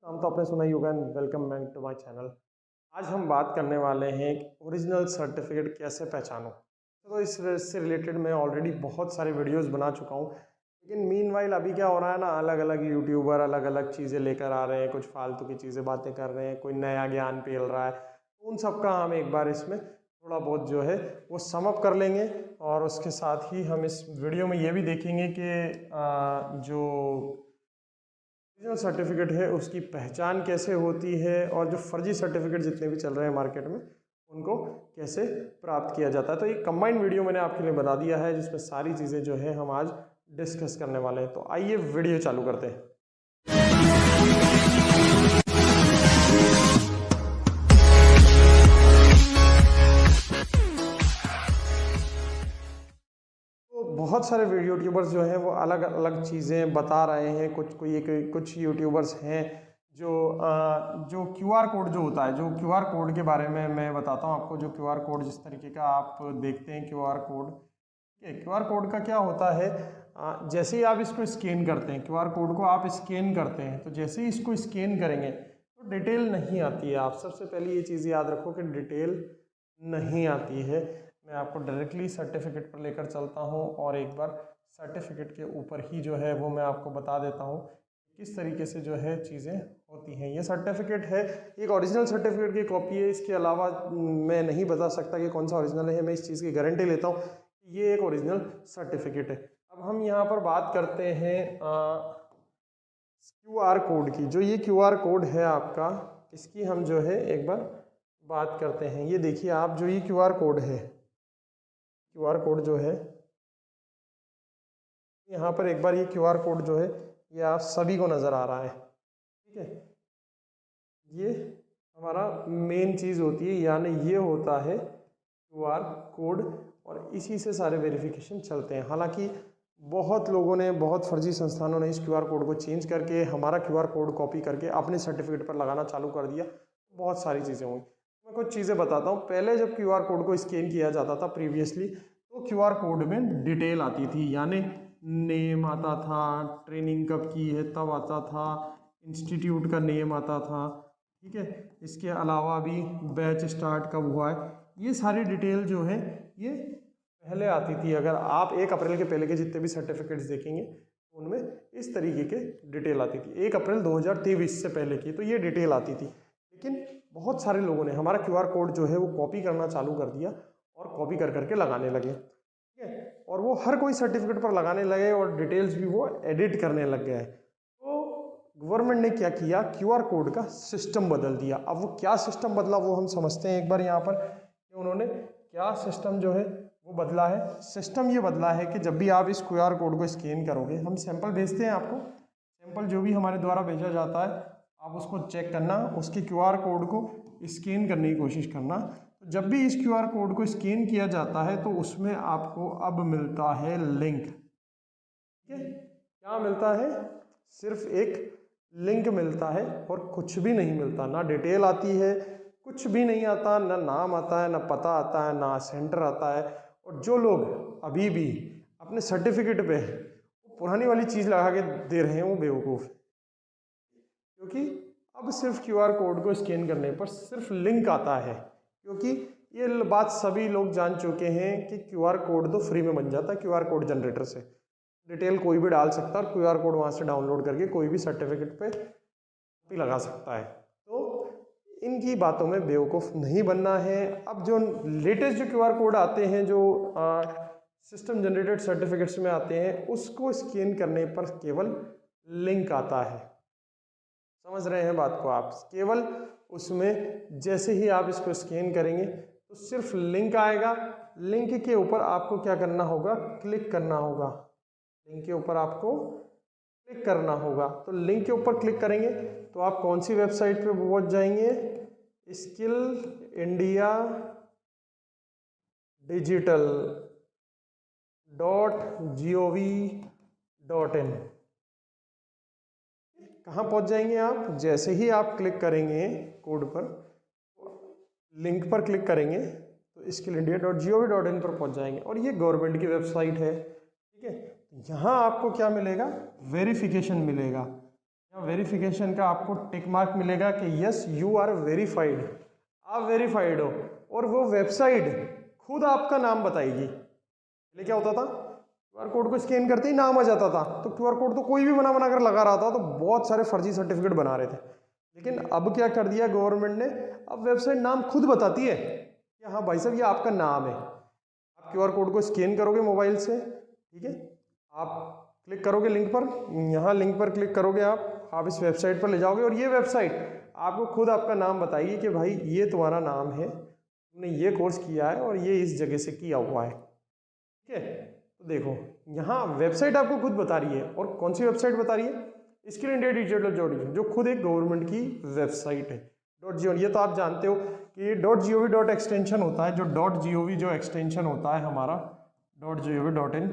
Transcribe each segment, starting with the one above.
नाम तो आपने सुना ही होगा। Welcome back to my channel. आज हम बात करने वाले हैं ओरिजिनल सर्टिफिकेट कैसे पहचानो। तो इससे रिलेटेड मैं ऑलरेडी बहुत सारे वीडियोस बना चुका हूँ, लेकिन मीनवाइल अभी क्या हो रहा है ना, अलग अलग यूट्यूबर अलग अलग चीज़ें लेकर आ रहे हैं, कुछ फालतू की चीज़ें बातें कर रहे हैं, कोई नया ज्ञान पेल रहा है। तो उन सब का हम एक बार इसमें थोड़ा बहुत जो है वो सम अप कर लेंगे, और उसके साथ ही हम इस वीडियो में ये भी देखेंगे कि जो ओरिजिनल सर्टिफिकेट है उसकी पहचान कैसे होती है, और जो फर्जी सर्टिफिकेट जितने भी चल रहे हैं मार्केट में उनको कैसे प्राप्त किया जाता है। तो एक कंबाइंड वीडियो मैंने आपके लिए बता दिया है जिसमें सारी चीज़ें जो है हम आज डिस्कस करने वाले हैं। तो आइए वीडियो चालू करते हैं। बहुत सारे यूट्यूबर्स जो हैं वो अलग अलग चीज़ें बता रहे हैं। कुछ यूट्यूबर्स हैं जो क्यूआर कोड जो होता है, जो क्यूआर कोड के बारे में मैं बताता हूँ आपको। जो क्यूआर कोड जिस तरीके का आप देखते हैं क्यूआर कोड, क्यूआर कोड का क्या होता है, जैसे ही आप इसको स्कैन करते हैं, क्यूआर कोड को आप स्कैन करते हैं, तो जैसे ही इसको स्कैन करेंगे तो डिटेल नहीं आती है। आप सबसे पहले ये चीज़ याद रखो कि डिटेल नहीं आती है। मैं आपको डायरेक्टली सर्टिफिकेट पर लेकर चलता हूं, और एक बार सर्टिफिकेट के ऊपर ही जो है वो मैं आपको बता देता हूं किस तरीके से जो है चीज़ें होती हैं। ये सर्टिफिकेट है, एक ओरिजिनल सर्टिफिकेट की कॉपी है। इसके अलावा मैं नहीं बता सकता कि कौन सा ओरिजिनल है। मैं इस चीज़ की गारंटी लेता हूँ कि ये एक ओरिजिनल सर्टिफिकेट है। अब हम यहाँ पर बात करते हैं क्यूआर कोड की। जो ये क्यूआर कोड है आपका, इसकी हम जो है एक बार बात करते हैं। ये देखिए आप, जो ये क्यूआर कोड है, क्यूआर कोड जो है यहाँ पर एक बार ये क्यूआर कोड जो है ये आप सभी को नज़र आ रहा है, ठीक है। ये हमारा मेन चीज़ होती है, यानी ये होता है क्यूआर कोड, और इसी से सारे वेरिफिकेशन चलते हैं। हालांकि बहुत लोगों ने, बहुत फर्जी संस्थानों ने इस क्यूआर कोड को चेंज करके हमारा क्यूआर कोड कॉपी करके अपने सर्टिफिकेट पर लगाना चालू कर दिया। बहुत सारी चीज़ें हुई। मैं कुछ चीज़ें बताता हूँ। पहले जब क्यूआर कोड को स्कैन किया जाता था प्रीवियसली, तो क्यूआर कोड में डिटेल आती थी, यानी नेम आता था, ट्रेनिंग कब की है तब आता था, इंस्टीट्यूट का नेम आता था, ठीक है। इसके अलावा भी बैच स्टार्ट कब हुआ है, ये सारी डिटेल जो है ये पहले आती थी। अगर आप 1 अप्रैल के पहले के जितने भी सर्टिफिकेट्स देखेंगे उनमें इस तरीके के डिटेल आती थी। 1 अप्रैल 2023 से पहले की तो ये डिटेल आती थी। लेकिन बहुत सारे लोगों ने हमारा क्यूआर कोड जो है वो कॉपी करना चालू कर दिया, और कॉपी कर करके लगाने लगे, ठीक है। और वो हर कोई सर्टिफिकेट पर लगाने लगे, और डिटेल्स भी वो एडिट करने लग गए। तो गवर्नमेंट ने क्या किया, क्यूआर कोड का सिस्टम बदल दिया। अब वो क्या सिस्टम बदला वो हम समझते हैं एक बार यहाँ पर, कि उन्होंने क्या सिस्टम जो है वो बदला है। सिस्टम ये बदला है कि जब भी आप इस क्यूआर कोड को स्कैन करोगे, हम सैंपल भेजते हैं आपको, सैंपल जो भी हमारे द्वारा भेजा जाता है आप उसको चेक करना, उसके क्यूआर कोड को स्कैन करने की कोशिश करना। तो जब भी इस क्यूआर कोड को स्कैन किया जाता है तो उसमें आपको अब मिलता है लिंक, ठीक है। क्या मिलता है? सिर्फ एक लिंक मिलता है, और कुछ भी नहीं मिलता। ना डिटेल आती है, कुछ भी नहीं आता, ना नाम आता है, ना पता आता है, ना सेंटर आता है। और जो लोग अभी भी अपने सर्टिफिकेट पे पुरानी वाली चीज़ लगा के दे रहे हैं वो बेवकूफ़, क्योंकि अब सिर्फ क्यूआर कोड को स्कैन करने पर सिर्फ लिंक आता है। क्योंकि ये बात सभी लोग जान चुके हैं कि क्यूआर कोड तो फ्री में बन जाता है क्यूआर कोड जनरेटर से। डिटेल कोई भी डाल सकता है, और क्यूआर कोड वहाँ से डाउनलोड करके कोई भी सर्टिफिकेट पे भी लगा सकता है। तो इनकी बातों में बेवकूफ़ नहीं बनना है। अब जो लेटेस्ट जो क्यूआर कोड आते हैं, जो सिस्टम जनरेटेड सर्टिफिकेट्स में आते हैं, उसको स्कैन करने पर केवल लिंक आता है। समझ रहे हैं बात को आप? केवल उसमें जैसे ही आप इसको स्कैन करेंगे तो सिर्फ लिंक आएगा। लिंक के ऊपर आपको क्या करना होगा? क्लिक करना होगा। लिंक के ऊपर आपको क्लिक करना होगा। तो लिंक के ऊपर क्लिक करेंगे तो आप कौन सी वेबसाइट पे पहुंच जाएंगे? Skill India digital.gov.in। कहाँ पहुंच जाएंगे आप? जैसे ही आप क्लिक करेंगे कोड पर, लिंक पर क्लिक करेंगे तो skillindia.gov.in पर पहुंच जाएंगे, और ये गवर्नमेंट की वेबसाइट है, ठीक है। यहाँ आपको क्या मिलेगा? वेरिफिकेशन मिलेगा। वेरिफिकेशन का आपको टिक मार्क मिलेगा कि यस यू आर वेरीफाइड, आप वेरीफाइड हो, और वो वेबसाइट खुद आपका नाम बताएगी। पहले क्या होता था, QR कोड को स्कैन करते ही नाम आ जाता था, तो QR कोड तो कोई भी बना कर लगा रहा था, तो बहुत सारे फर्जी सर्टिफिकेट बना रहे थे। लेकिन अब क्या कर दिया गवर्नमेंट ने, अब वेबसाइट नाम खुद बताती है कि हाँ भाई साहब ये आपका नाम है। आप QR कोड को स्कैन करोगे मोबाइल से, ठीक है, आप क्लिक करोगे लिंक पर, यहाँ लिंक पर क्लिक करोगे, आप इस वेबसाइट पर ले जाओगे, और ये वेबसाइट आपको खुद आपका नाम बताएगी कि भाई ये तुम्हारा नाम है, तुमने ये कोर्स किया है और ये इस जगह से किया हुआ है। ठीक है, तो देखो यहाँ वेबसाइट आपको खुद बता रही है, और कौन सी वेबसाइट बता रही है, स्किल इंडिया डिजिटल जो खुद एक गवर्नमेंट की वेबसाइट है। .gov, ये तो आप जानते हो कि .gov एक्सटेंशन होता है, जो .gov जो एक्सटेंशन होता है हमारा .gov.in,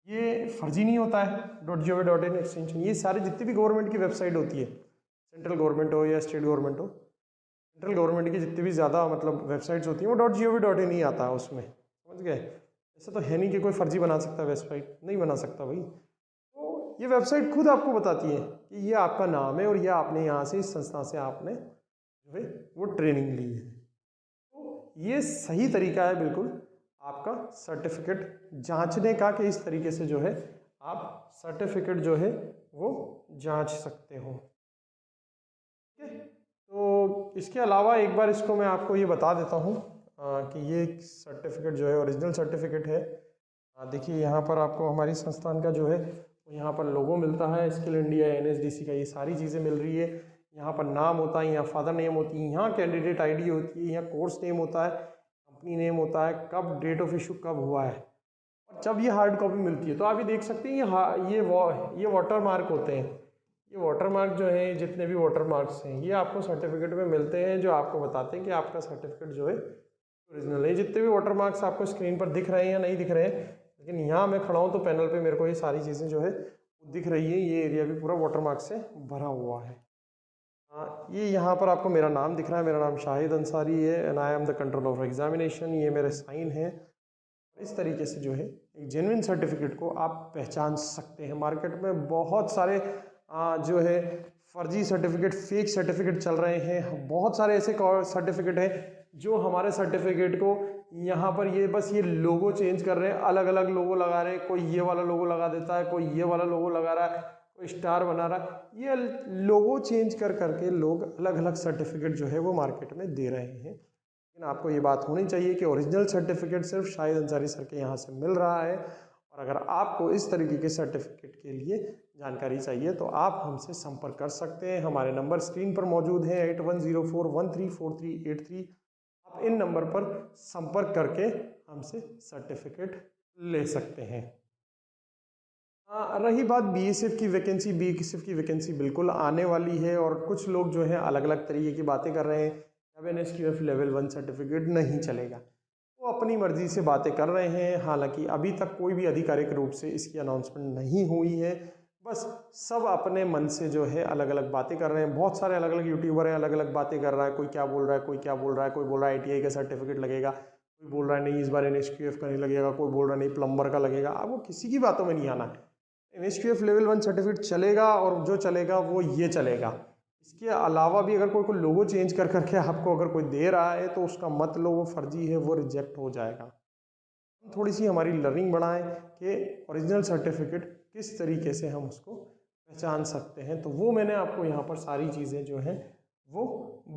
ये फर्जी नहीं होता है। .gov.in एक्सटेंशन, ये सारे जितनी भी गवर्नमेंट की वेबसाइट होती है, सेंट्रल गवर्नमेंट हो या स्टेट गवर्नमेंट हो, सेंट्रल गवर्नमेंट की जितनी भी ज़्यादा मतलब वेबसाइट्स होती हैं वो .gov.in ही आता है उसमें, समझ गए। ऐसा तो है नहीं कि कोई फर्जी बना सकता है वेबसाइट, नहीं बना सकता भाई। तो ये वेबसाइट खुद आपको बताती है कि ये आपका नाम है और ये आपने यहाँ से इस संस्था से आपने जो है वो ट्रेनिंग ली है। तो ये सही तरीका है बिल्कुल आपका सर्टिफिकेट जांचने का, कि इस तरीके से जो है आप सर्टिफिकेट जो है वो जांच सकते हो। ठीक है, तो इसके अलावा एक बार इसको मैं आपको ये बता देता हूँ कि ये सर्टिफिकेट जो है ओरिजिनल सर्टिफिकेट है। देखिए यहाँ पर आपको हमारी संस्थान का जो है यहाँ पर लोगो मिलता है, स्किल इंडिया NSDC का, ये सारी चीज़ें मिल रही है। यहाँ पर नाम होता है, यहाँ फादर नेम होती है, यहाँ कैंडिडेट ID होती है, यहाँ कोर्स नेम होता है, कंपनी नेम होता है, कब डेट ऑफ इशू कब हुआ है, और जब ये हार्ड कॉपी मिलती है तो आप ये देख सकते हैं ये वाटर मार्क होते हैं। ये वाटर मार्क जो है, जितने भी वाटर मार्क्स हैं ये आपको सर्टिफिकेट में मिलते हैं, जो आपको बताते हैं कि आपका सर्टिफिकेट जो है ओरिजिनल है। जितने भी वाटर मार्क्स आपको स्क्रीन पर दिख रहे हैं या नहीं दिख रहे हैं, लेकिन यहाँ मैं खड़ा हूँ तो पैनल पे मेरे को ये सारी चीज़ें जो है दिख रही है। ये एरिया भी पूरा वाटर मार्क से भरा हुआ है। ये यहाँ पर आपको मेरा नाम दिख रहा है, मेरा नाम शाहिद अंसारी है, and I am the controller of examination, ये मेरे साइन है। इस तरीके से जो है एक जेन्युइन सर्टिफिकेट को आप पहचान सकते हैं। मार्केट में बहुत सारे जो है फर्जी सर्टिफिकेट, फेक सर्टिफिकेट चल रहे हैं। बहुत सारे ऐसे सर्टिफिकेट हैं जो हमारे सर्टिफिकेट को यहाँ पर ये लोगो चेंज कर रहे हैं, अलग अलग लोगो लगा रहे हैं। कोई ये वाला लोगो लगा देता है, कोई ये वाला लोगो लगा रहा है, कोई स्टार बना रहा है। ये लोगो चेंज करके लोग अलग अलग सर्टिफिकेट जो है वो मार्केट में दे रहे हैं। लेकिन आपको ये बात होनी चाहिए कि ओरिजिनल सर्टिफिकेट सिर्फ शाहिद अंसारी सर के यहाँ से मिल रहा है। और अगर आपको इस तरीके के सर्टिफिकेट के लिए जानकारी चाहिए तो आप हमसे संपर्क कर सकते हैं। हमारे नंबर स्क्रीन पर मौजूद हैं 8104134383। आप इन नंबर पर संपर्क करके हमसे सर्टिफिकेट ले सकते हैं। रही बात BSF की वैकेंसी, BSF की वैकेंसी बिल्कुल आने वाली है, और कुछ लोग जो है अलग अलग तरीके की बातें कर रहे हैं। अब NSQF लेवल 1 सर्टिफिकेट नहीं चलेगा, वो अपनी मर्जी से बातें कर रहे हैं। हालांकि अभी तक कोई भी आधिकारिक रूप से इसकी अनाउंसमेंट नहीं हुई है, बस सब अपने मन से जो है अलग अलग बातें कर रहे हैं। बहुत सारे अलग अलग यूट्यूबर हैं, अलग अलग बातें कर रहा है। कोई क्या बोल रहा है, कोई क्या बोल रहा है। कोई बोल रहा है ITI का सर्टिफिकेट लगेगा, कोई बोल रहा है नहीं इस बार NSQF का नहीं लगेगा, कोई बोल रहा है नहीं प्लम्बर का लगेगा। अब वो किसी की बातों में नहीं आना है। NSQF लेवल 1 सर्टिफिकेट चलेगा, और जो चलेगा वो ये चलेगा। इसके अलावा भी अगर कोई लोगो चेंज करके आपको अगर कोई दे रहा है तो उसका मतलब वो फर्जी है, वो रिजेक्ट हो जाएगा। थोड़ी सी हमारी लर्निंग बढ़ाएं कि ओरिजिनल सर्टिफिकेट किस तरीके से हम उसको पहचान सकते हैं, तो वो मैंने आपको यहाँ पर सारी चीज़ें जो हैं वो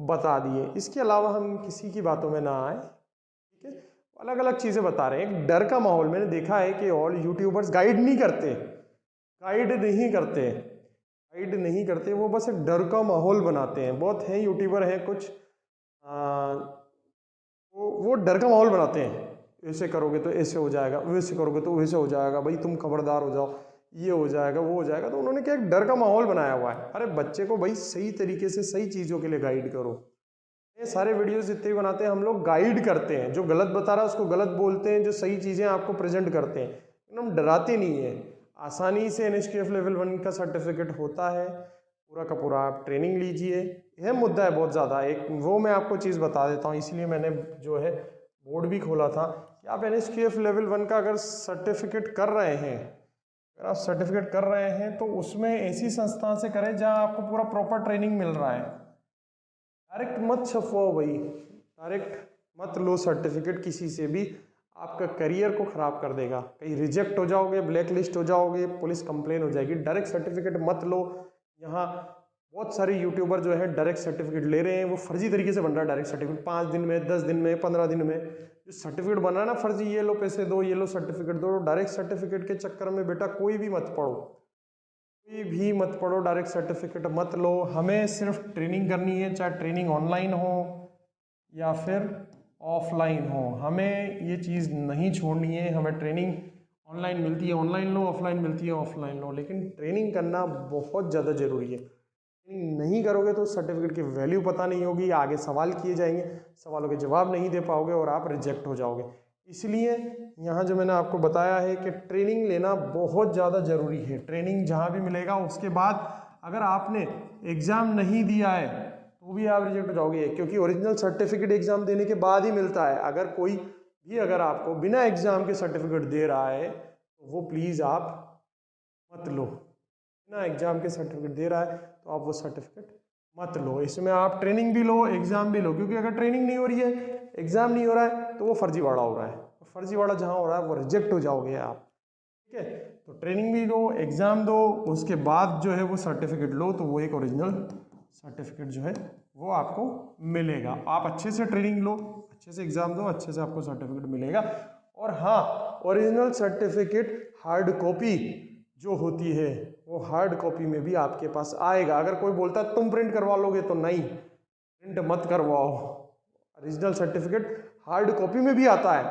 बता दिए। इसके अलावा हम किसी की बातों में ना आए, ठीक है। अलग अलग चीज़ें बता रहे हैं, एक डर का माहौल मैंने देखा है कि ऑल यूट्यूबर्स गाइड नहीं करते, वो बस एक डर का माहौल बनाते हैं। बहुत हैं यूट्यूबर हैं कुछ, वो डर का माहौल बनाते हैं। ऐसे करोगे तो ऐसे हो जाएगा, वैसे करोगे तो वैसे हो जाएगा, भाई तुम खबरदार हो जाओ, ये हो जाएगा, वो हो जाएगा। तो उन्होंने क्या एक डर का माहौल बनाया हुआ है। अरे बच्चे को भाई सही तरीके से सही चीज़ों के लिए गाइड करो। ये सारे वीडियोस जितने भी बनाते हैं हम लोग गाइड करते हैं, जो गलत बता रहा है उसको गलत बोलते हैं, जो सही चीज़ें आपको प्रेजेंट करते हैं, हम डराते नहीं है। आसानी से NSQF लेवल 1 का सर्टिफिकेट होता है, पूरा का पूरा आप ट्रेनिंग लीजिए। यह मुद्दा है बहुत ज़्यादा, एक वो मैं आपको चीज़ बता देता हूँ, इसलिए मैंने जो है बोर्ड भी खोला था कि आप NSQF लेवल 1 का अगर सर्टिफिकेट कर रहे हैं अगर आप सर्टिफिकेट कर रहे हैं तो उसमें ऐसी संस्था से करें जहां आपको पूरा प्रॉपर ट्रेनिंग मिल रहा है। डायरेक्ट मत छपवाओ भाई, डायरेक्ट मत लो सर्टिफिकेट किसी से भी, आपका करियर को ख़राब कर देगा। कहीं रिजेक्ट हो जाओगे, ब्लैक लिस्ट हो जाओगे, पुलिस कंप्लेन हो जाएगी। डायरेक्ट सर्टिफिकेट मत लो। यहाँ बहुत सारे यूट्यूबर जो है डायरेक्ट सर्टिफिकेट ले रहे हैं, वो फर्जी तरीके से बन रहा है डायरेक्ट सर्टिफिकेट। 5 दिन में, 10 दिन में, 15 दिन में जो सर्टिफिकेट बना है ना फर्जी, ये लो पैसे दो, ये लो सर्टिफिकेट दो। डायरेक्ट सर्टिफिकेट के चक्कर में बेटा कोई भी मत पढ़ो, कोई भी मत पढ़ो, डायरेक्ट सर्टिफिकेट मत लो। हमें सिर्फ ट्रेनिंग करनी है, चाहे ट्रेनिंग ऑनलाइन हो या फिर ऑफलाइन हो, हमें ये चीज़ नहीं छोड़नी है। हमें ट्रेनिंग ऑनलाइन मिलती है ऑनलाइन लो, ऑफलाइन मिलती है ऑफलाइन लो, लेकिन ट्रेनिंग करना बहुत ज़्यादा ज़रूरी है। ट्रेनिंग नहीं करोगे तो सर्टिफिकेट की वैल्यू पता नहीं होगी, आगे सवाल किए जाएंगे, सवालों के जवाब नहीं दे पाओगे और आप रिजेक्ट हो जाओगे। इसलिए यहाँ जो मैंने आपको बताया है कि ट्रेनिंग लेना बहुत ज़्यादा ज़रूरी है। ट्रेनिंग जहाँ भी मिलेगा, उसके बाद अगर आपने एग्ज़ाम नहीं दिया है तो भी आप रिजेक्ट हो जाओगे, क्योंकि ओरिजिनल सर्टिफिकेट एग्ज़ाम देने के बाद ही मिलता है। अगर कोई भी अगर आपको बिना एग्ज़ाम के सर्टिफिकेट दे रहा है तो वो प्लीज़ आप मत लो। बिना एग्ज़ाम के सर्टिफिकेट दे रहा है तो आप वो सर्टिफिकेट मत लो। इसमें आप ट्रेनिंग भी लो, एग्ज़ाम भी लो, क्योंकि अगर ट्रेनिंग नहीं हो रही है, एग्ज़ाम नहीं हो रहा है, तो वो फर्जीवाड़ा हो रहा है। तो फर्जीवाड़ा जहाँ हो रहा है वो रिजेक्ट हो जाओगे आप, ठीक है। तो ट्रेनिंग भी लो, एग्ज़ाम दो, उसके बाद जो है वो सर्टिफिकेट लो, तो वो एक ओरिजिनल सर्टिफिकेट जो है वो आपको मिलेगा। आप अच्छे से ट्रेनिंग लो, अच्छे से एग्ज़ाम दो, अच्छे से आपको सर्टिफिकेट मिलेगा। और हाँ, ओरिजिनल सर्टिफिकेट हार्ड कॉपी जो होती है वो हार्ड कॉपी में भी आपके पास आएगा। अगर कोई बोलता है तुम प्रिंट करवा लोगे, तो नहीं, प्रिंट मत करवाओ। ओरिजिनल सर्टिफिकेट हार्ड कॉपी में भी आता है,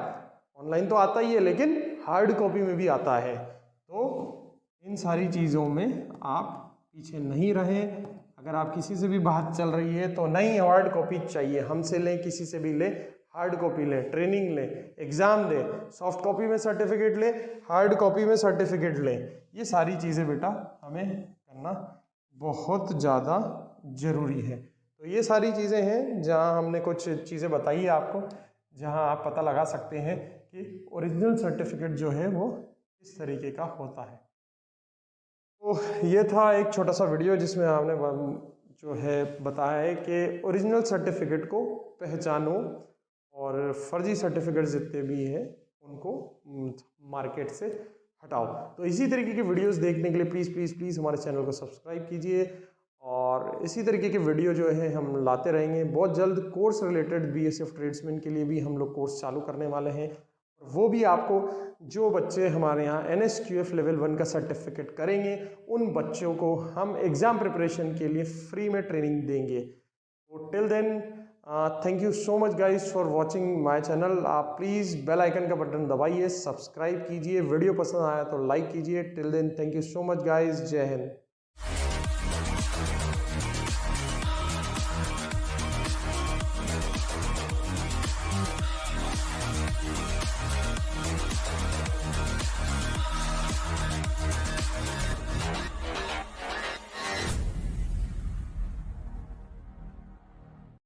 ऑनलाइन तो आता ही है, लेकिन हार्ड कॉपी में भी आता है। तो इन सारी चीज़ों में आप पीछे नहीं रहें। अगर आप किसी से भी बात चल रही है तो नहीं, हार्ड कॉपी चाहिए, हमसे लें, किसी से भी ले, हार्ड कॉपी ले, ट्रेनिंग ले, एग्ज़ाम दे, सॉफ्ट कॉपी में सर्टिफिकेट ले, हार्ड कॉपी में सर्टिफिकेट ले। ये सारी चीज़ें बेटा हमें करना बहुत ज़्यादा ज़रूरी है। तो ये सारी चीज़ें हैं जहाँ हमने कुछ चीज़ें बताई है आपको, जहाँ आप पता लगा सकते हैं कि ओरिजिनल सर्टिफिकेट जो है वो किस तरीके का होता है। तो ये था एक छोटा सा वीडियो जिसमें आपने जो है बताया है कि ओरिजिनल सर्टिफिकेट को पहचानो और फर्जी सर्टिफिकेट जितने भी हैं उनको मार्केट से हटाओ। तो इसी तरीके के वीडियोस देखने के लिए प्लीज़ प्लीज़ प्लीज़ हमारे चैनल को सब्सक्राइब कीजिए, और इसी तरीके के वीडियो जो है हम लाते रहेंगे। बहुत जल्द कोर्स रिलेटेड बीएसएफ ट्रेड्समैन के लिए भी हम लोग कोर्स चालू करने वाले हैं, वो भी आपको जो बच्चे हमारे यहाँ NSQF लेवल 1 का सर्टिफिकेट करेंगे उन बच्चों को हम एग्ज़ाम प्रिपरेशन के लिए फ्री में ट्रेनिंग देंगे। तो till then thank you so much guys for watching my channel. आप प्लीज़ बेल आइकन का बटन दबाइए, सब्सक्राइब कीजिए, वीडियो पसंद आया तो लाइक कीजिए। Till then thank you so much guys, जय हिंद।